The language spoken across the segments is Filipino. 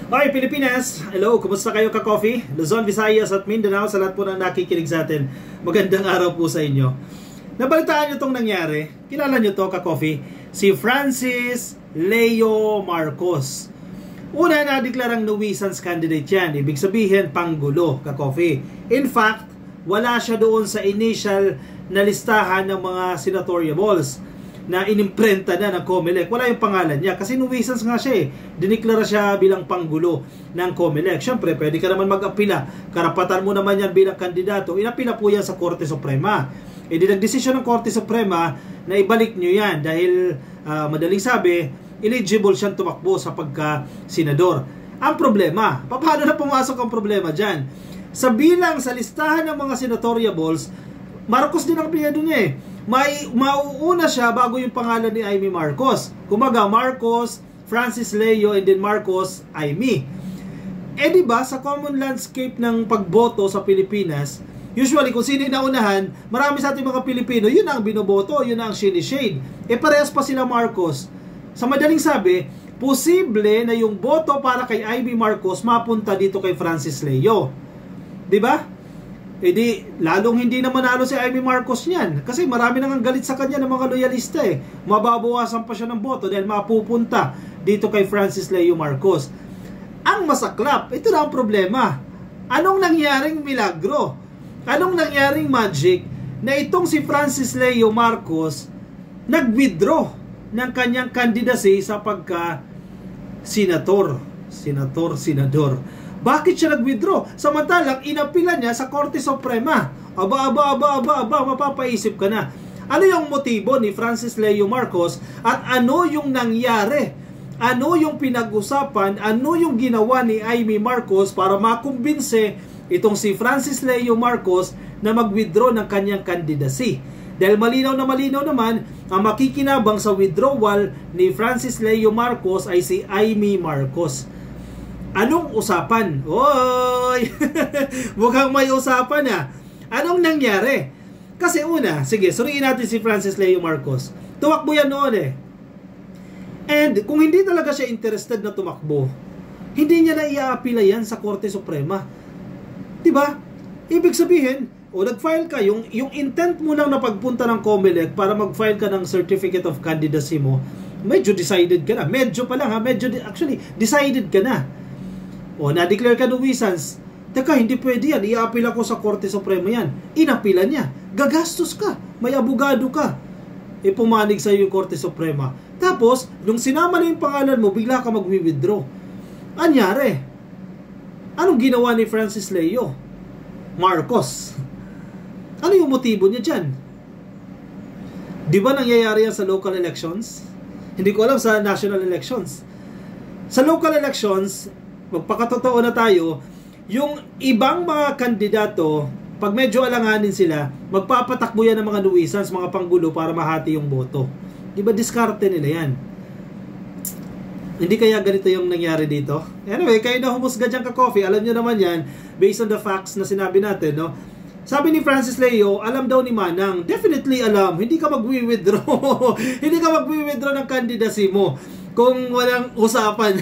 Okay, Pilipinas, hello, kumusta kayo ka-coffee? Luzon, Visayas at Mindanao, sa lahat po na nakikinig sa atin. Magandang araw po sa inyo. Nabalitaan nyo itong nangyari? Kilala nyo to ka-coffee? Si Francis Leo Marcos. Una na deklarang nuisance candidate yan. Ibig sabihin, panggulo ka-coffee. In fact, wala siya doon sa initial na listahan ng mga senatoriables na inimprenta na ng COMELEC. Wala yung pangalan niya kasi nuisance nga siya eh. Diniklara siya bilang panggulo ng COMELEC. Siyempre, pwede ka naman mag-apila. Karapatan mo naman yan bilang kandidato. Inapila po yan sa Korte Suprema. E di nagdesisyon ng Korte Suprema na ibalik nyo yan dahil madaling sabi, eligible siyang tumakbo sa pagka-senador. Ang problema, paano na pumasok ang problema dyan? Sa bilang sa listahan ng mga senatoriables, Marcos din ang apelyido niya eh. Mauuna siya bago yung pangalan ni Amy Marcos. Kumaga, Marcos, Francis Leo, and then Marcos, Amy. Eh diba, sa common landscape ng pagboto sa Pilipinas, usually kung sino yung naunahan, marami sa ating mga Pilipino, yun ang binoboto, yun ang shade. Eh parehas pa sila Marcos. Sa madaling sabi, posible na yung boto para kay Amy Marcos mapunta dito kay Francis Leo. Diba? Eh di, lalong hindi na manalo si Amy Marcos niyan. Kasi marami nang galit sa kanya ng mga loyalista eh. Mababawasan pa siya ng boto dahil mapupunta dito kay Francis Leo Marcos. Ang masaklap, ito na ang problema. Anong nangyaring milagro? Anong nangyaring magic na itong si Francis Leo Marcos nag-withdraw ng kanyang candidacy sa pagka-senador? Senador. Bakit siya nag-withdraw? Samantalang inapila niya sa Korte Suprema. Aba, mapapaisip ka na. Ano yung motibo ni Francis Leo Marcos at ano yung nangyari? Ano yung pinag-usapan? Ano yung ginawa ni Amy Marcos para makumbinse itong si Francis Leo Marcos na mag-withdraw ng kanyang candidacy? Dahil malinaw naman, ang makikinabang sa withdrawal ni Francis Leo Marcos ay si Amy Marcos. Anong usapan? Oy! Mukhang may usapan ah. Anong nangyari? Kasi una, sige, suriin natin si Francis Leo Marcos. Tumakbo yan noon eh. And kung hindi talaga siya interested na tumakbo, hindi niya na i-aapila yan sa Korte Suprema. Diba? Ibig sabihin, nag-file ka, yung intent mo lang na pagpunta ng COMELEC para mag-file ka ng Certificate of Candidacy mo, medyo decided ka na. Medyo pa lang ha, actually, decided ka na. Na-declare ka nuisance. Teka, hindi pwede yan. I-apila ko sa Korte Suprema yan. Inapila niya. Gagastos ka. May abogado ka. Pumanig sa iyo yung Korte Suprema. Tapos, nung sinama na yung pangalan mo, bigla ka mag-withdraw. Anyari? Anong ginawa ni Francis Leo Marcos? Ano yung motibo niya dyan? Di ba nangyayari yan sa local elections? Hindi ko alam sa national elections. Sa local elections, magpakatotoo na tayo, yung ibang mga kandidato, pag medyo alanganin sila, magpapatakbo yan ng mga nuisance, mga panggulo para mahati yung boto. Diba diskarte nila yan? Hindi kaya ganito yung nangyari dito? Anyway, kayo na humusga dyan ka-coffee, alam nyo naman yan, based on the facts na sinabi natin, no? Sabi ni Francis Leo, alam daw ni Manang, definitely alam, hindi ka mag-withdraw. Hindi ka mag-withdraw ng candidacy mo kung walang usapan.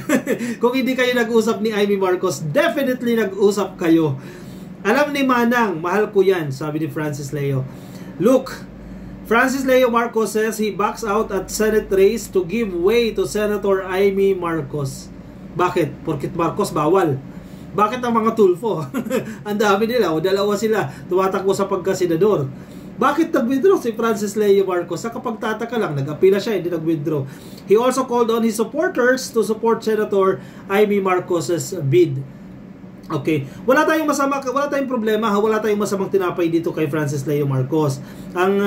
Kung hindi kayo nag-usap ni Amy Marcos, definitely nag-usap kayo. Alam ni Manang, mahal ko yan, sabi ni Francis Leo. Look, Francis Leo Marcos says he backs out at Senate race to give way to Senator Amy Marcos. Bakit? Porkit Marcos bawal. Bakit ang mga tulfo? Ang dami nila, dalawa sila, tumatakbo sa pagka-senador. Bakit nag-withdraw si Francis Leo Marcos? Sa kapagtataka lang, nag-apila siya, hindi nag-withdraw. He also called on his supporters to support Senator Amy Marcos's bid. Okay, wala tayong problema, wala tayong masamang tinapay dito kay Francis Leo Marcos. Ang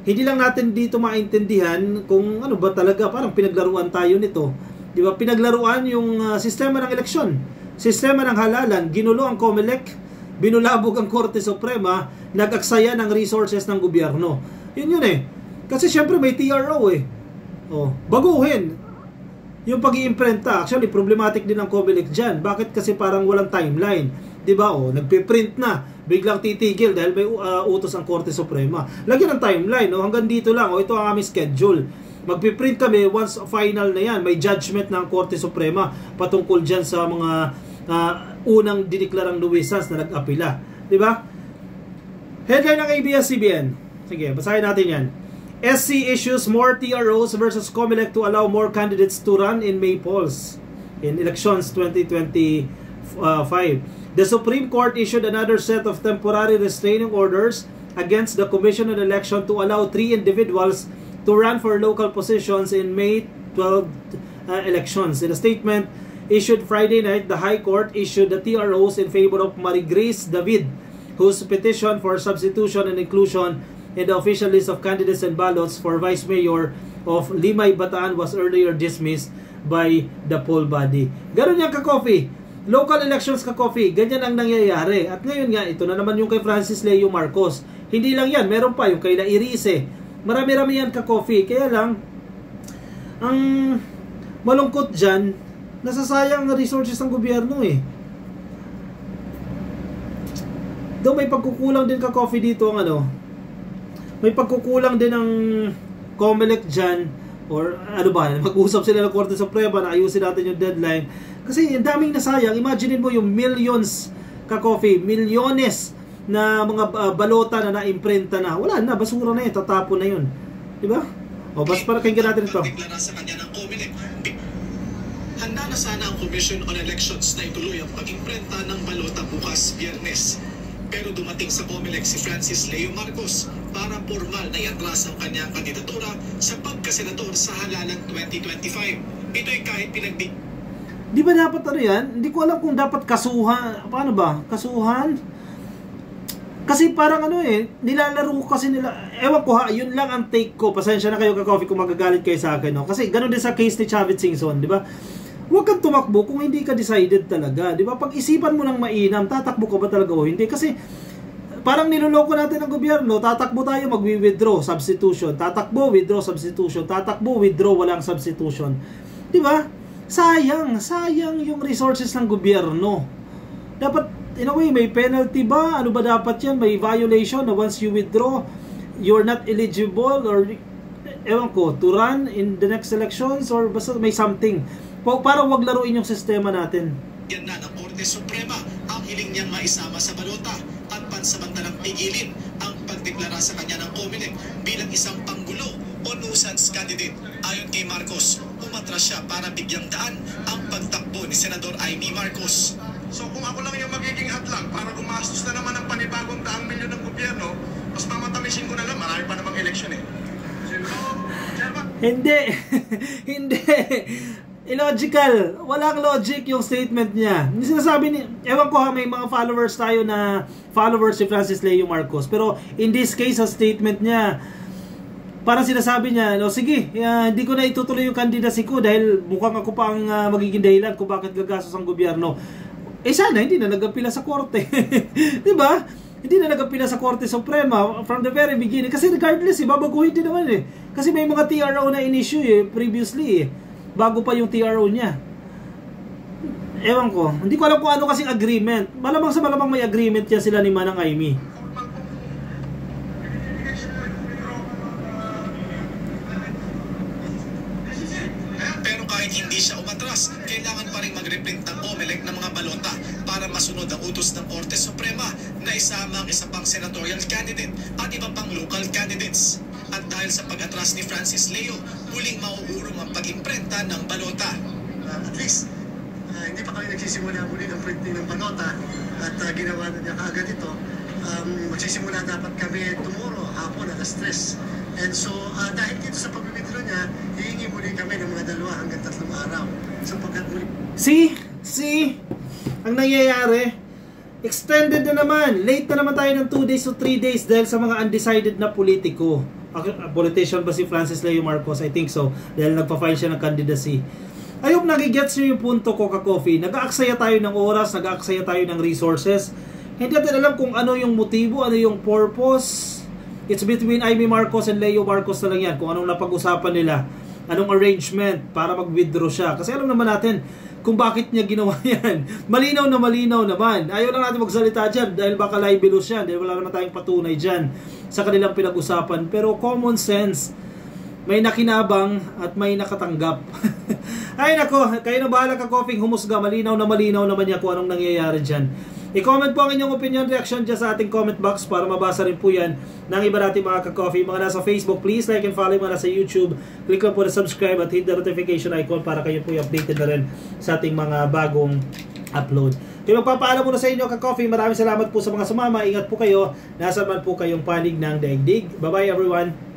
hindi lang natin dito maintindihan kung ano ba talaga, parang pinaglaruan tayo nito. Di ba? Pinaglaruan yung sistema ng eleksyon, sistema ng halalan, ginulo ang COMELEC, binulabog ang Korte Suprema, nag-aksaya ng resources ng gobyerno. Yun eh. Kasi syempre may TRO eh. Baguhin yung pag-iimprenta. Actually, problematic din ang COMELEC dyan. Bakit? Kasi parang walang timeline. Diba? Nagpiprint na. Biglang titigil dahil may utos ang Korte Suprema. Lagyan ng timeline. Hanggang dito lang. Ito ang aming schedule. magpiprint kami once final na yan. May judgment ng Korte Suprema patungkol dyan sa mga unang diniklarang nuisance na nag-apila. Diba? Headline ng ABS-CBN. Sige, basahin natin yan. SC issues more TROs versus COMELEC to allow more candidates to run in May polls in elections 2025. The Supreme Court issued another set of temporary restraining orders against the Commission on Election to allow 3 individuals to run for local positions in May 12 elections. In a statement issued Friday night, the High Court issued the TROs in favor of Marie-Grace David, whose petition for substitution and inclusion in the official list of candidates and ballots for Vice Mayor of Limay, Bataan was earlier dismissed by the poll body. Ganun yan ka-coffee. Local elections ka-coffee. Ganyan ang nangyayari. At ngayon nga, ito na naman yung kay Francis Leo Marcos. Hindi lang yan. Meron pa yung kay La Irise. Marami-rami yan ka-coffee. Kaya lang, ang malungkot dyan, nasasayang na resources ng gobyerno eh. Doon may pagkukulang din ka-coffee dito ang may pagkukulang din ng COMELEC dyan, or ano ba, mag-usap sila ng Korte Suprema na ayusin natin yung deadline. Kasi yung daming nasayang. Imagine mo yung millions ka-coffee, milyones na mga balota na na-imprinta na. Wala na, basura na yun, tatapon na yun. Diba? O, basta para kinggan natin ito. Sa kanya ng COMELEC. Handa na sana ang Commission on Elections na ituloy ang pag-imprinta ng balota bukas Biyernes. Pero dumating sa COMELEC si Francis Leo Marcos para formal na iatras ang kanyang kandidatura sa pagkasenador sa halalan 2025. Ito'y kahit pinagdi... Di ba dapat yan? Hindi ko alam kung dapat kasuhan. Paano ba? Kasuhan? Kasi parang nilalaro ko kasi nila. Ewan ko ha, yun lang ang take ko. Pasensya na kayo ka-coffee kung magagalit kayo sa akin. No? Kasi ganun din sa case ni Chavit Singson, di ba? Huwag kang tumakbo kung hindi ka decided talaga. Di ba? Pag-isipan mo ng mainam, tatakbo ka ba talaga o hindi? Kasi parang niloloko natin ang gobyerno, tatakbo tayo, mag-withdraw, substitution. Tatakbo, withdraw, substitution. Tatakbo, withdraw, walang substitution. Di ba? Sayang yung resources ng gobyerno. Dapat, in a way, may penalty ba? Ano ba dapat yan? May violation na once you withdraw, you're not eligible or, ewan ko, to run in the next elections or basta may something. Para wag laruin yung sistema natin. Yan na ng Korte Suprema ang hiling niyang maisama sa balota at pansamantalang pigilin ang pagdeklara sa kanya ng COMELEC bilang isang panggulo o nuisance candidate. Ayon kay Marcos, umatras siya para bigyang daan ang pagtakbo ni Senador Amy Marcos. So kung ako lang yung magiging hadlang para gumastos na naman ng panibagong 100 milyon ng gobyerno, mas mamatamisin ko na lang, marami pa namang eleksyon eh. Hindi. Hindi. Illogical. Walang logic yung statement niya. Yung sinasabi ni, ewan ko ha, may mga followers tayo na followers si Francis Leo Marcos. Pero in this case, sa statement niya, parang sinasabi niya, sige, hindi ko na itutuloy yung candidacy ko dahil mukhang ako pa ang magiging dahilan kung bakit gagastos ang gobyerno. Sana hindi na nag-apila sa korte. Diba? Hindi na nag-apila sa Korte Suprema from the very beginning. Kasi regardless, babaguhin din naman eh. Kasi may mga TRO na in-issue previously bago pa yung TRO niya. Ewan ko. Hindi ko alam kung ano kasing agreement. Malamang sa malamang may agreement yan sila ni Manang Amy. Pero kahit hindi siya umatras, kailangan pa rin mag-reprint ng COMELEC ng mga balota para masunod ang utos ng Korte Suprema na isama ang isa pang senatorial candidate at iba pang local candidates. At dahil sa pag-atras ni Francis Leo, muling mauurong ang pag-imprenta ng balota. At least, hindi pa kami nagsisimula muli ng printing ng balota at ginawa na niya kaagad ito. Magsisimula dapat kami tomorrow, hapon, alas 3. And so, dahil dito sa pagbibidro niya, hihingi muli kami ng mga 2 hanggang 3 araw. Sapagkat muli... See? Ang nangyayari, extended na naman. Late na naman tayo ng 2 days to 3 days dahil sa mga undecided na politiko. Politician ba si Francis Leo Marcos? I think so. Dahil nagpa-file siya ng candidacy. I hope nagigets nyo yung punto ko, ka-coffee. Nag-aaksaya tayo ng oras, nag-aaksaya tayo ng resources. Hindi natin alam kung ano yung motibo, ano yung purpose. It's between Amy Marcos and Leo Marcos na lang yan. Kung anong napag-usapan nila. Anong arrangement para mag-withdraw siya. Kasi alam naman natin kung bakit niya ginawa yan. Malinaw naman. Ayaw lang natin magsalita dyan dahil baka libelous yan. Dahil wala naman tayong patunay dyan sa kanilang pinag-usapan. Pero common sense, may nakinabang at may nakatanggap. Ay nako, kayo na bahala ka-coffee humusga, malinaw naman niya kung anong nangyayari dyan. I-comment po ang inyong opinion, reaction dyan sa ating comment box para mabasa rin po yan ng iba natin mga ka-coffee. Mga nasa Facebook, please like and follow. Mga nasa YouTube, click lang po na subscribe at hit the notification icon para kayo po updated na rin sa ating mga bagong upload. Kaya magpapaalam muna sa inyo ka-coffee. Maraming salamat po sa mga sumama. Ingat po kayo. Nasa man po kayong panig ng daigdig. Bye-bye everyone.